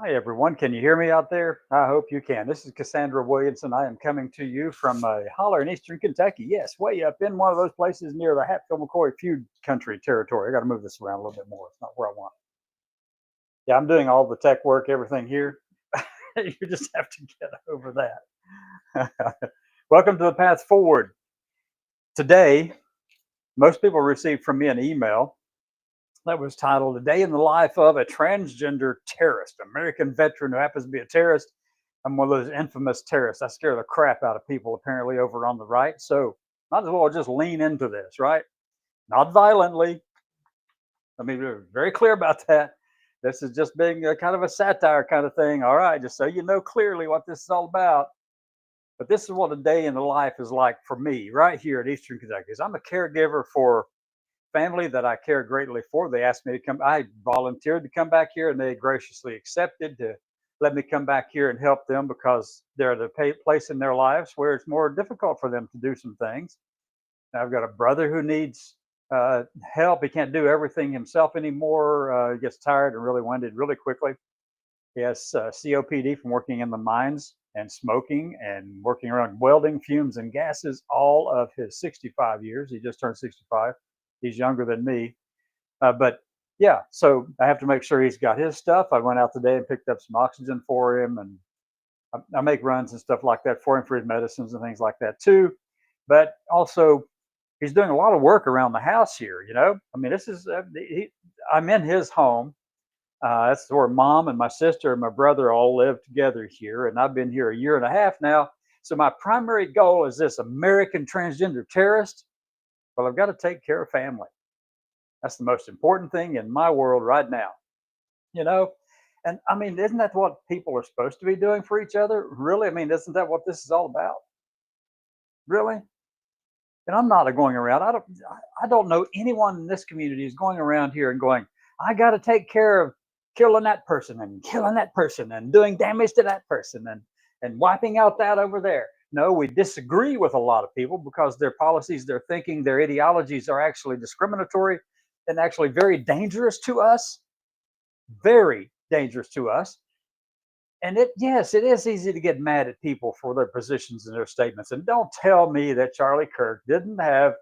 Hi, everyone. Can you hear me out there? I hope you can. This is Cassandra Williamson. I am coming to you from a holler in eastern Kentucky. Yes, way up in one of those places near the Hatfield McCoy feud country territory. I got to move this around a little bit more. It's not where I want it. Yeah, I'm doing all the tech work, everything here. You just have to get over that. Welcome to the Path Forward. Today, most people received from me an email that was titled "A Day in the Life of a Transgender Terrorist, American Veteran Who Happens to Be a Terrorist." I'm one of those infamous terrorists. I scare the crap out of people apparently over on the right. So might as well just lean into this, right? Not violently. Let me be very clear about that. This is just being a kind of a satire kind of thing. All right, just so you know clearly what this is all about. But this is what a day in the life is like for me right here at Eastern Kentucky. I'm a caregiver for family that I care greatly for. They asked me to come. I volunteered to come back here, and they graciously accepted to let me come back here and help them because they're at a place in their lives where it's more difficult for them to do some things. Now, I've got a brother who needs help. He can't do everything himself anymore. He gets tired and really winded really quickly. He has COPD from working in the mines and smoking and working around welding, fumes, and gases all of his 65 years. He just turned 65. He's younger than me. But yeah, so I have to make sure he's got his stuff. I went out today and picked up some oxygen for him, and I make runs and stuff like that for him for his medicines and things like that too. But also, he's doing a lot of work around the house here. I mean, I'm in his home. That's where mom and my sister and my brother all live together here, and I've been here a year and a half now. So my primary goal is this American transgender terrorist. Well, I've got to take care of family. That's the most important thing in my world right now, you know? And I mean, isn't that what people are supposed to be doing for each other? Really? I mean, isn't that what this is all about? Really? And I'm not going around. I don't know anyone in this community is going around here and going, I got to take care of killing that person and killing that person and doing damage to that person and wiping out that over there. No, we disagree with a lot of people because their policies, their thinking, their ideologies are actually discriminatory and actually very dangerous to us, very dangerous to us. And yes, it is easy to get mad at people for their positions and their statements. And don't tell me that Charlie Kirk didn't have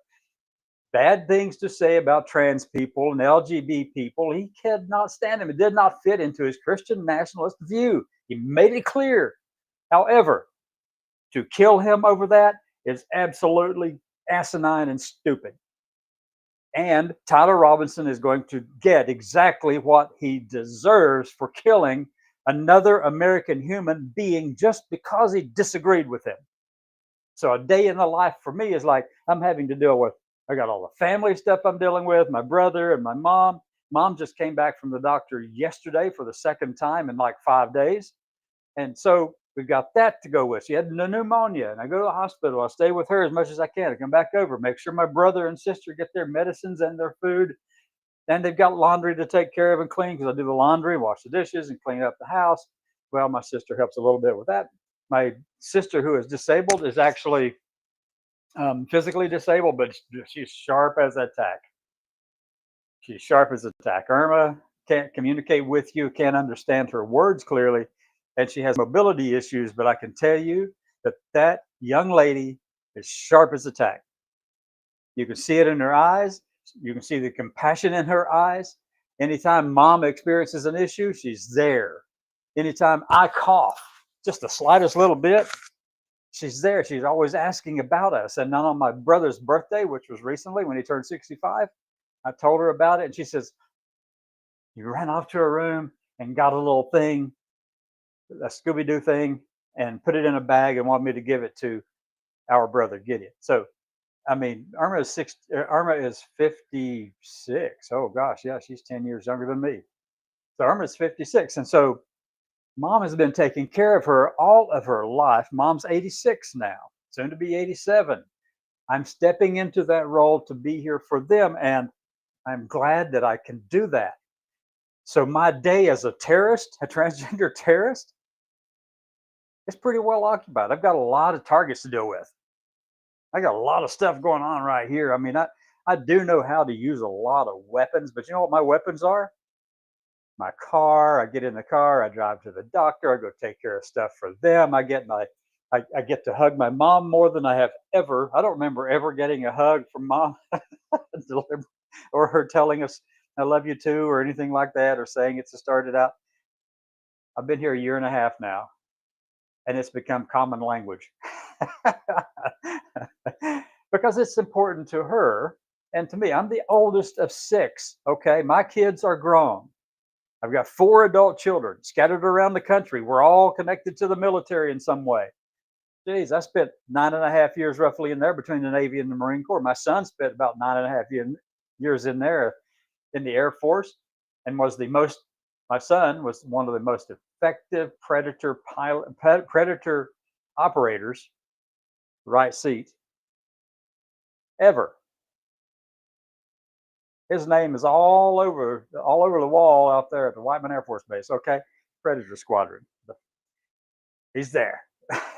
bad things to say about trans people and LGBT people. He could not stand them. It did not fit into his Christian nationalist view. He made it clear. However, to kill him over that is absolutely asinine and stupid. And Tyler Robinson is going to get exactly what he deserves for killing another American human being just because he disagreed with him. So a day in the life for me is like I'm having to deal with. I got all the family stuff I'm dealing with, my brother and my mom. Mom just came back from the doctor yesterday for the second time in like 5 days. And so we've got that to go with. She had pneumonia, and I go to the hospital. I stay with her as much as I can. I come back over, make sure my brother and sister get their medicines and their food. Then they've got laundry to take care of and clean because I do the laundry, wash the dishes, and clean up the house. Well, my sister helps a little bit with that. My sister, who is disabled, is actually physically disabled, but she's sharp as a tack. She's sharp as a tack. Irma can't communicate with you, can't understand her words clearly, and she has mobility issues. But I can tell you that that young lady is sharp as a tack. You can see it in her eyes. You can see the compassion in her eyes. Anytime mom experiences an issue, she's there. Anytime I cough, just the slightest little bit, she's there. She's always asking about us. And then on my brother's birthday, which was recently when he turned 65, I told her about it. And she says, you ran off to her room and got a little thing, a Scooby Doo thing, and put it in a bag and wanted me to give it to our brother Gideon. So I mean, Irma is six. Irma is 56. Oh gosh, yeah, she's 10 years younger than me. So Irma is 56, and so mom has been taking care of her all of her life. Mom's 86 now, soon to be 87. I'm stepping into that role to be here for them, and I'm glad that I can do that. So my day as a terrorist, a transgender terrorist, is pretty well occupied. I've got a lot of targets to deal with. I got a lot of stuff going on right here. I mean, I do know how to use a lot of weapons, but you know what my weapons are? my car. I get in the car. I drive to the doctor. I go take care of stuff for them. I get to hug my mom more than I have ever. I don't remember ever getting a hug from mom or her telling us I love you too or anything like that or saying it to start it out. I've been here a year and a half now and it's become common language because it's important to her and to me. I'm the oldest of six. Okay. My kids are grown. I've got four adult children scattered around the country. We're all connected to the military in some way. Geez, I spent 9.5 years roughly in there between the Navy and the Marine Corps. My son spent about 9.5 years in there in the Air Force and my son was one of the most effective predator operators, right seat, ever. His name is all over the wall out there at the Whiteman Air Force Base. Okay, Predator Squadron. He's there.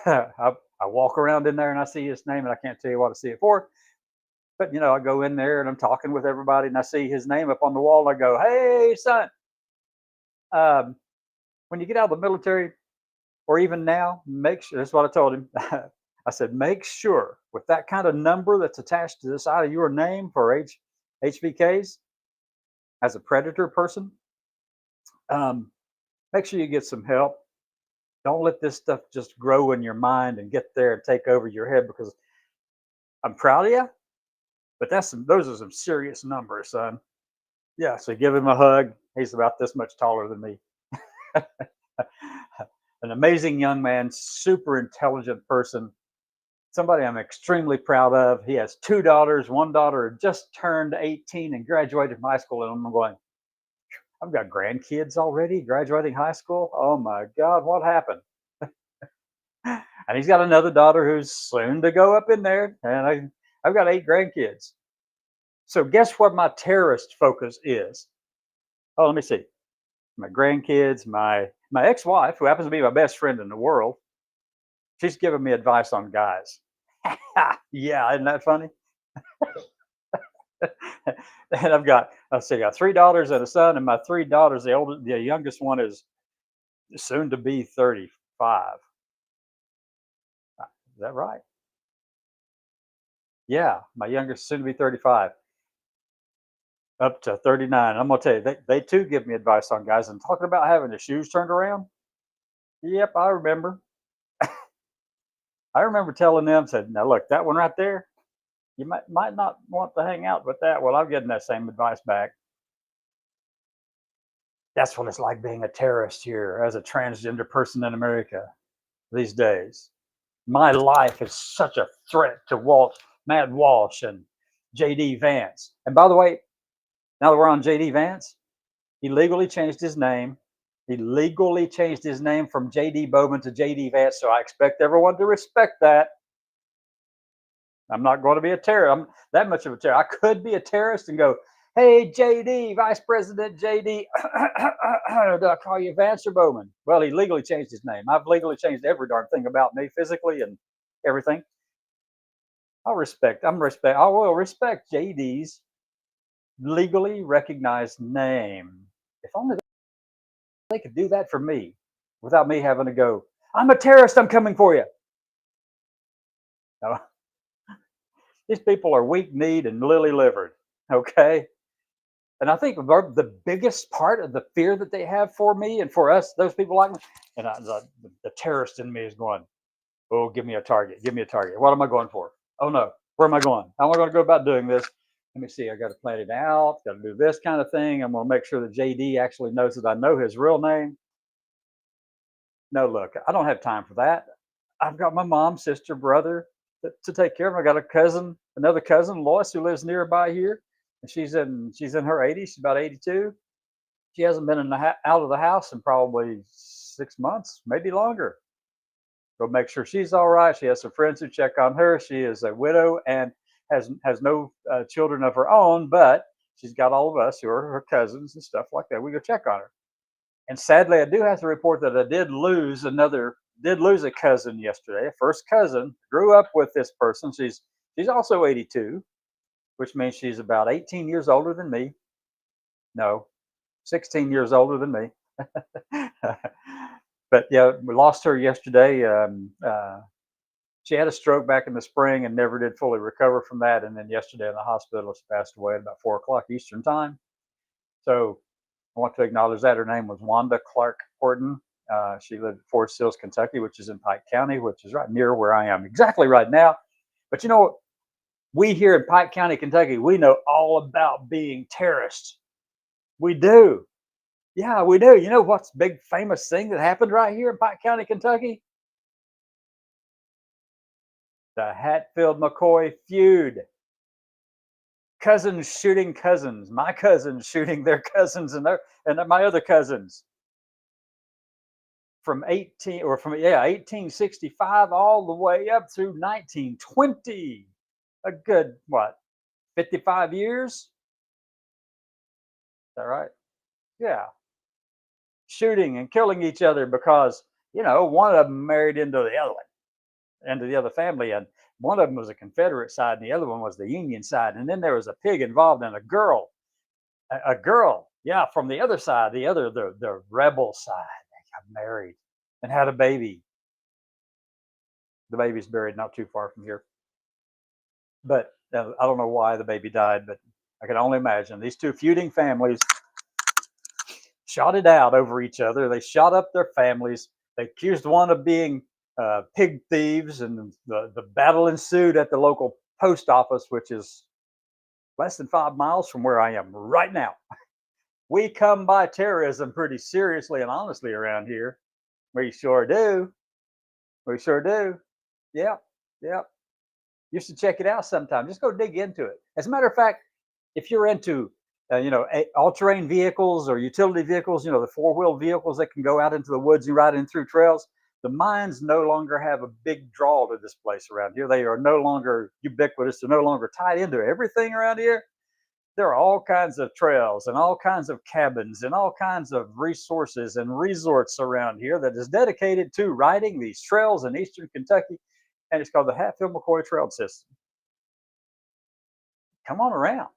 I walk around in there and I see his name, and I can't tell you what I see it for. But I go in there and I'm talking with everybody, and I see his name up on the wall. And I go, "Hey, son, when you get out of the military, or even now, make sure." That's what I told him. I said, "Make sure with that kind of number that's attached to the side of your name for HVKs as a predator person, make sure you get some help. Don't let this stuff just grow in your mind and get there and take over your head, because I'm proud of you, but those are some serious numbers, son." Yeah, so give him a hug. He's about this much taller than me. An amazing young man, super intelligent person, somebody I'm extremely proud of. He has two daughters. One daughter just turned 18 and graduated from high school, and I'm going, I've got grandkids already graduating high school. Oh my God, what happened? And he's got another daughter who's soon to go up in there, and I've got 8 grandkids. So guess what my terrorist focus is? Oh, let me see. My grandkids, my ex-wife, who happens to be my best friend in the world, she's giving me advice on guys. Yeah, isn't that funny? And I got 3 daughters and a son, and my 3 daughters, the youngest one is soon to be 35. Is that right? Yeah, my youngest soon to be 35, up to 39. I'm gonna tell you, they too give me advice on guys. And talking about having the shoes turned around. Yep, I remember. I remember telling them, said, "Now look, that one right there, you might not want to hang out with that." Well, I'm getting that same advice back. That's what it's like being a terrorist here as a transgender person in America these days. My life is such a threat to Matt Walsh and JD Vance. And by the way, now that we're on JD Vance, he legally changed his name. He legally changed his name from JD Bowman to JD Vance. So I expect everyone to respect that. I'm not going to be a terrorist. I'm that much of a terrorist. I could be a terrorist and go, "Hey, JD, Vice President JD, do I call you Vance or Bowman?" Well, he legally changed his name. I've legally changed every darn thing about me, physically and everything. I will respect JD's legally recognized name. If only they could do that for me without me having to go, "I'm a terrorist, I'm coming for you." No, these people are weak kneed and lily livered. Okay. And I think the biggest part of the fear that they have for me and for us, those people like me, and the terrorist in me is going, "Oh, give me a target. Give me a target. What am I going for? Oh no, where am I going? How am I going to go about doing this? Let me see. I got to plan it out. Got to do this kind of thing. I'm going to make sure that JD actually knows that I know his real name." No, look, I don't have time for that. I've got my mom, sister, brother to take care of. I got another cousin, Lois, who lives nearby here, and she's in her 80s. She's about 82. She hasn't been out of the house in probably 6 months, maybe longer. Go make sure she's all right. She has some friends who check on her. She is a widow and has no children of her own, but she's got all of us who are her cousins and stuff like that. We go check on her. And sadly, I do have to report that I did lose a cousin yesterday. A first cousin, grew up with this person. She's also 82, which means she's about 18 years older than me. No, 16 years older than me. But yeah, we lost her yesterday. She had a stroke back in the spring and never did fully recover from that. And then yesterday in the hospital, she passed away at about 4 o'clock Eastern time. So I want to acknowledge that. Her name was Wanda Clark Horton. She lived in Forest Hills, Kentucky, which is in Pike County, which is right near where I am exactly right now. But you know, we here in Pike County, Kentucky, we know all about being terrorists. We do. Yeah, we do. You know what's the big famous thing that happened right here in Pike County, Kentucky? The Hatfield McCoy feud. Cousins shooting cousins. My cousins shooting their cousins and my other cousins. From 1865 all the way up through 1920. A good what? 55 years? Is that right? Yeah. Shooting and killing each other because, one of them married into the other one, into the other family. And one of them was a Confederate side and the other one was the Union side. And then there was a pig involved and a girl, yeah, from the other side, the rebel side. They got married and had a baby. The baby's buried not too far from here. But I don't know why the baby died, but I can only imagine these two feuding families shot it out over each other. They shot up their families. They accused one of being pig thieves, and the battle ensued at the local post office, which is less than 5 miles from where I am right now. We come by terrorism pretty seriously and honestly around here. We sure do. We sure do. Yep. Yep. You should check it out sometime. Just go dig into it. As a matter of fact, if you're into all-terrain vehicles or utility vehicles, the four-wheel vehicles that can go out into the woods and ride in through trails, the mines no longer have a big draw to this place around here. They are no longer ubiquitous. They're no longer tied into everything around here. There are all kinds of trails and all kinds of cabins and all kinds of resources and resorts around here that is dedicated to riding these trails in eastern Kentucky, and it's called the Hatfield McCoy Trail System. Come on around,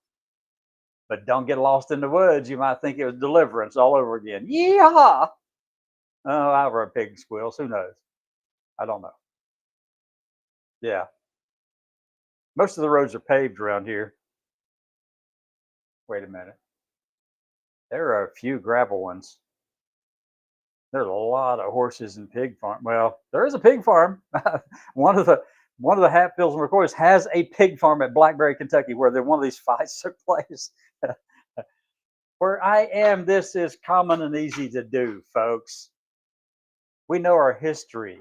but don't get lost in the woods. You might think it was Deliverance all over again. Yeehaw! Oh, I heard pig squeals. Who knows? I don't know. Yeah, most of the roads are paved around here. Wait a minute. There are a few gravel ones. There's a lot of horses and pig farm. Well, there is a pig farm. one of the one of the Hatfields and McCoys has a pig farm at Blackberry, Kentucky, where one of these fights took place. Where I am, this is common and easy to do, folks. We know our history,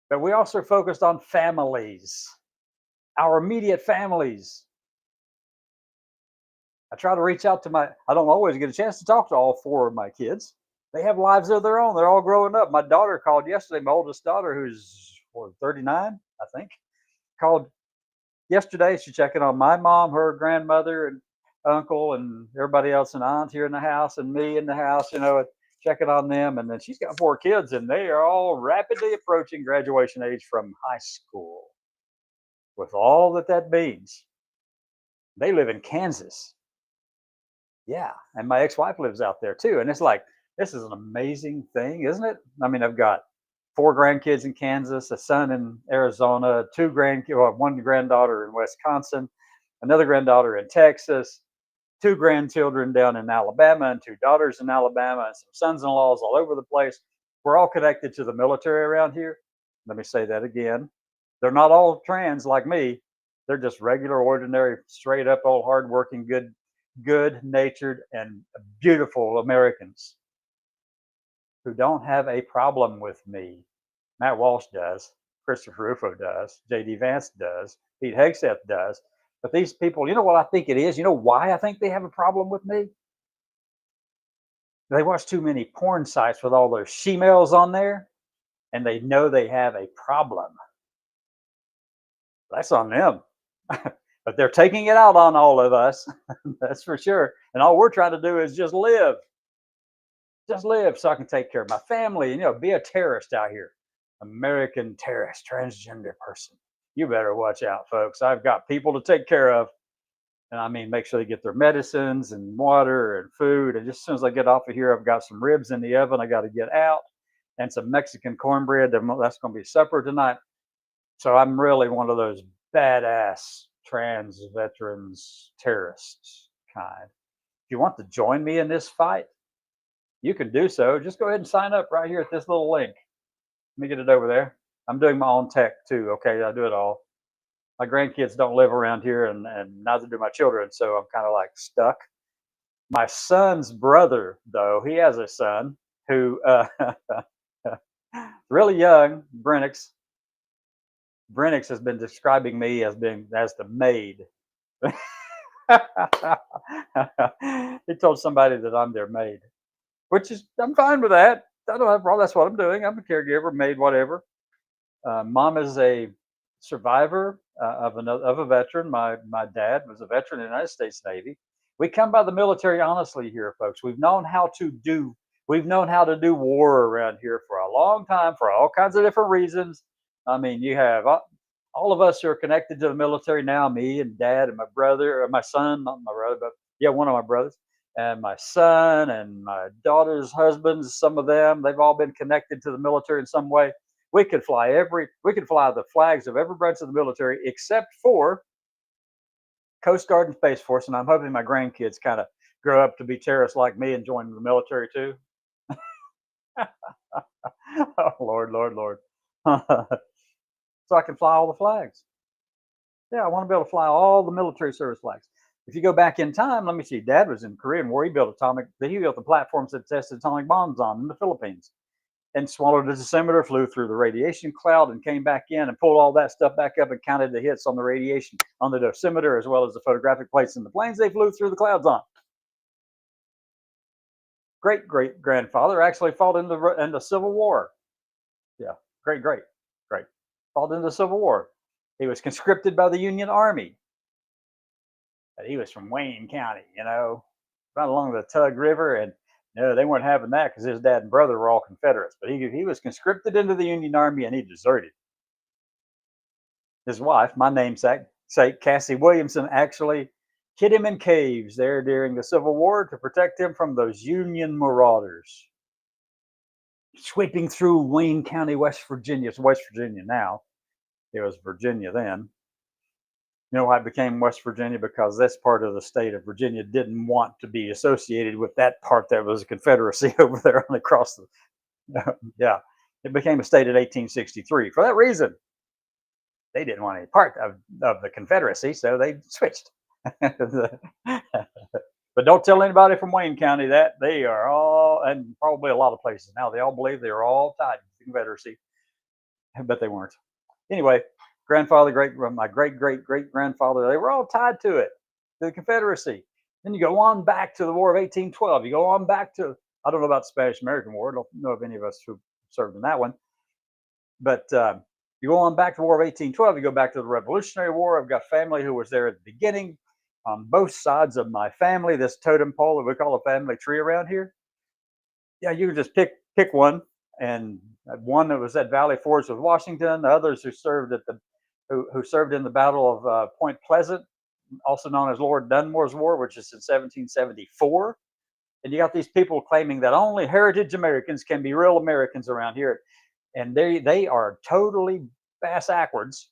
but we also focused on families, our immediate families. I try to reach out to I don't always get a chance to talk to all four of my kids. They have lives of their own. They're all growing up. My daughter called yesterday, my oldest daughter, who's 39, I think, called yesterday. She's checking on my mom, her grandmother, and uncle, and everybody else, and aunt here in the house, and me in the house, checking on them. And then she's got 4 kids, and they are all rapidly approaching graduation age from high school. With all that means, they live in Kansas. Yeah, and my ex-wife lives out there too. And it's like, this is an amazing thing, isn't it? I mean, I've got 4 grandkids in Kansas, a son in Arizona, one granddaughter in Wisconsin, another granddaughter in Texas, 2 grandchildren down in Alabama, and 2 daughters in Alabama, and some sons-in-laws all over the place. We're all connected to the military around here. Let me say that again. They're not all trans like me. They're just regular, ordinary, straight up, old, hardworking, good natured, and beautiful Americans who don't have a problem with me. Matt Walsh does. Christopher Rufo does. J.D. Vance does. Pete Hegseth does. But these people, you know what I think it is? You know why I think they have a problem with me? They watch too many porn sites with all their she-males on there, and they know they have a problem. That's on them. But they're taking it out on all of us. That's for sure. And all we're trying to do is just live. Just live so I can take care of my family and, be a terrorist out here. American terrorist, transgender person. You better watch out, folks. I've got people to take care of. And I mean, make sure they get their medicines and water and food. And just as soon as I get off of here, I've got some ribs in the oven I got to get out and some Mexican cornbread. That's going to be supper tonight. So I'm really one of those badass trans veterans terrorists kind. If you want to join me in this fight, you can do so. Just go ahead and sign up right here at this little link. Let me get it over there. I'm doing my own tech too. Okay, I do it all. My grandkids don't live around here, and neither do my children. So I'm kind of like stuck. My son's brother, though, he has a son who really young, Brennix. Brennix has been describing me as the maid. He told somebody that I'm their maid, which is I'm fine with that. I don't have a problem. That's what I'm doing. I'm a caregiver, maid, whatever. Mom is a survivor of a veteran. My dad was a veteran in the United States Navy. We come by the military honestly here, folks. We've known how to do war around here for a long time for all kinds of different reasons. I mean, you have all of us who are connected to the military now, me and dad and my brother, or my son, not my brother, but yeah, one of my brothers, and my son and my daughter's husbands, some of them, they've all been connected to the military in some way. We could fly the flags of every branch of the military except for Coast Guard and Space Force, and I'm hoping my grandkids kind of grow up to be terrorists like me and join the military too. Oh Lord, Lord, Lord. So I can fly all the flags. Yeah, I want to be able to fly all the military service flags. If you go back in time, let me see. Dad was in the Korean War. He built the platforms that tested atomic bombs on in the Philippines, and swallowed a dosimeter, flew through the radiation cloud, and came back in and pulled all that stuff back up and counted the hits on the radiation on the dosimeter as well as the photographic plates in the planes they flew through the clouds on. Great great grandfather actually fought in the Civil War. Yeah, great fought in the Civil War. He was conscripted by the Union Army. But he was from Wayne County, right along the Tug River, and no, they weren't having that because his dad and brother were all Confederates. But he was conscripted into the Union Army and he deserted. His wife, my namesake, Cassie Williamson, actually hid him in caves there during the Civil War to protect him from those Union marauders sweeping through Wayne County, West Virginia. It's West Virginia now. It was Virginia then. You know why it became West Virginia? Because this part of the state of Virginia didn't want to be associated with that part that was a Confederacy over there on across the. Yeah, it became a state in 1863. For that reason, they didn't want any part of the Confederacy, so they switched. But don't tell anybody from Wayne County that they are all, and probably a lot of places now, they all believe they are all tied to the Confederacy, but they weren't. Anyway, my great grandfather, they were all tied to it, to the Confederacy. Then you go on back to the War of 1812. You go on back to, I don't know about the Spanish American War. I don't know of any of us who served in that one. But you go on back to the War of 1812. You go back to the Revolutionary War. I've got family who was there at the beginning on both sides of my family. This totem pole that we call a family tree around here. Yeah, you can just pick one, and one that was at Valley Forge with Washington. The others who served who served in the Battle of Point Pleasant, also known as Lord Dunmore's War, which is in 1774. And you got these people claiming that only heritage Americans can be real Americans around here, and they are totally backwards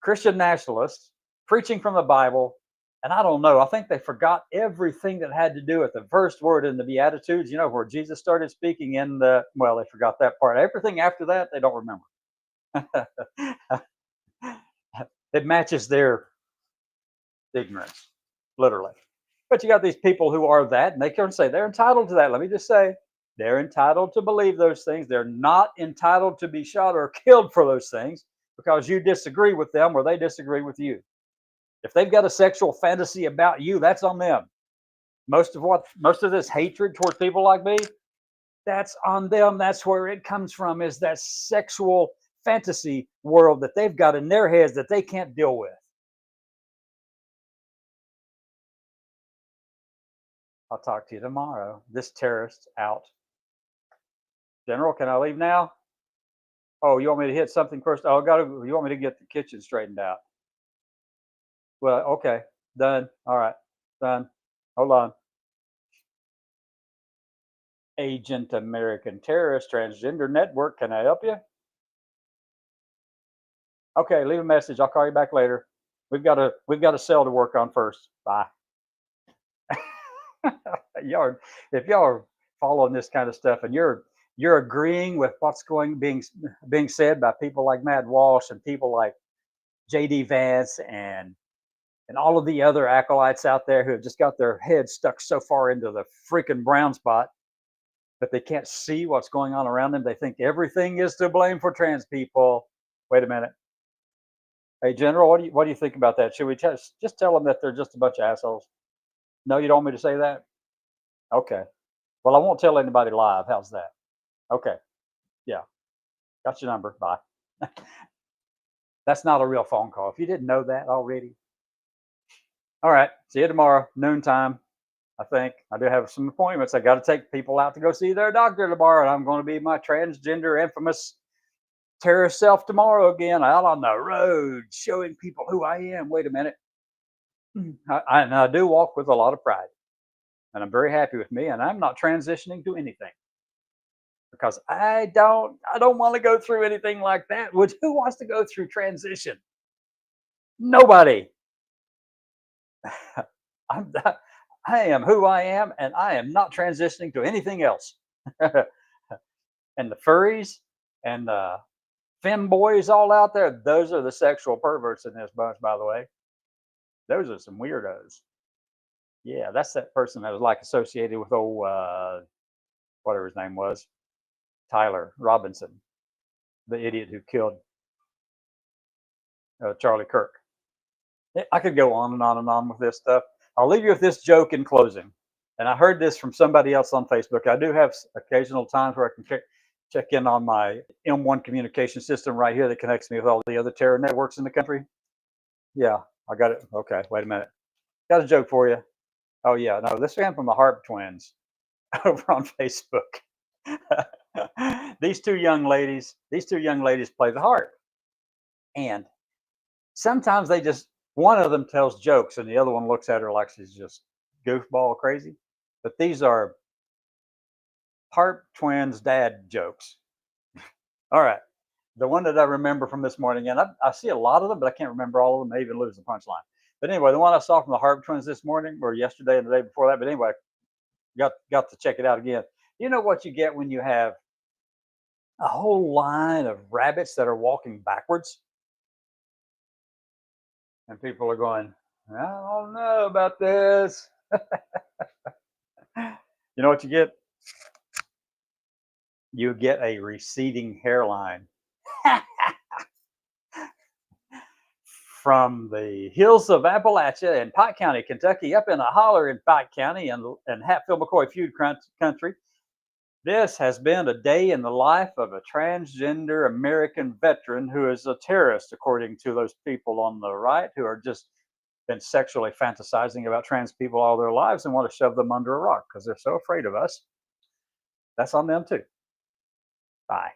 Christian nationalists preaching from the Bible. And I don't know, I think they forgot everything that had to do with the first word in the Beatitudes, where Jesus started speaking they forgot that part. Everything after that, they don't remember. It matches their ignorance, literally. But you got these people who are that, and they can say they're entitled to that. Let me just say, they're entitled to believe those things. They're not entitled to be shot or killed for those things because you disagree with them or they disagree with you. If they've got a sexual fantasy about you, that's on them. Most of this hatred towards people like me, that's on them. That's where it comes from, is that sexual fantasy world that they've got in their heads that they can't deal with. I'll talk to you tomorrow. This terrorist's out. General, can I leave now? Oh, you want me to hit something first? Oh, you want me to get the kitchen straightened out? Well, okay. Done. All right. Done. Hold on. Agent American Terrorist Transgender Network. Can I help you? Okay, leave a message. I'll call you back later. We've got a cell to work on first. Bye. y'all are, if y'all are following this kind of stuff and you're agreeing with what's being said by people like Matt Walsh and people like JD Vance and all of the other acolytes out there who have just got their heads stuck so far into the freaking brown spot that they can't see what's going on around them. They think everything is to blame for trans people. Wait a minute. Hey, General, what do you think about that? Should we just tell them that they're just a bunch of assholes? No, you don't want me to say that? Okay. Well, I won't tell anybody live. How's that? Okay. Yeah. Got your number. Bye. That's not a real phone call. If you didn't know that already. All right. See you tomorrow, noontime. I think I do have some appointments. I got to take people out to go see their doctor tomorrow, and I'm going to be my transgender infamous terrorist self tomorrow again, out on the road, showing people who I am. Wait a minute. I do walk with a lot of pride, and I'm very happy with me, and I'm not transitioning to anything because I don't want to go through anything like that. Which who wants to go through transition? Nobody. I'm I am who I am, and I am not transitioning to anything else. And the furries and the femboys all out there, those are the sexual perverts in this bunch, by the way. Those are some weirdos. Yeah, that's that person that was like associated with old whatever his name was, Tyler Robinson, the idiot who killed Charlie Kirk. I could go on and on and on with this stuff. I'll leave you with this joke in closing. And I heard this from somebody else on Facebook. I do have occasional times where I can check in on my M1 communication system right here that connects me with all the other terror networks in the country. Yeah, I got it. Okay, wait a minute. Got a joke for you. Oh yeah, no, this came from the Harp twins over on Facebook. these two young ladies play the harp, and sometimes one of them tells jokes and the other one looks at her like she's just goofball crazy. But these are Harp twins dad jokes. All right. The one that I remember from this morning, and I see a lot of them, but I can't remember all of them. I even lose the punchline. But anyway, the one I saw from the Harp twins this morning or yesterday and the day before that. But anyway, got to check it out again. You know what you get when you have a whole line of rabbits that are walking backwards? And people are going, I don't know about this. You know what you get? You get a receding hairline. From the hills of Appalachia and Pike County, Kentucky, up in a holler in Pike County and Hatfield-McCoy feud country. This has been a day in the life of a transgender American veteran who is a terrorist, according to those people on the right who are just been sexually fantasizing about trans people all their lives and want to shove them under a rock because they're so afraid of us. That's on them too. Bye.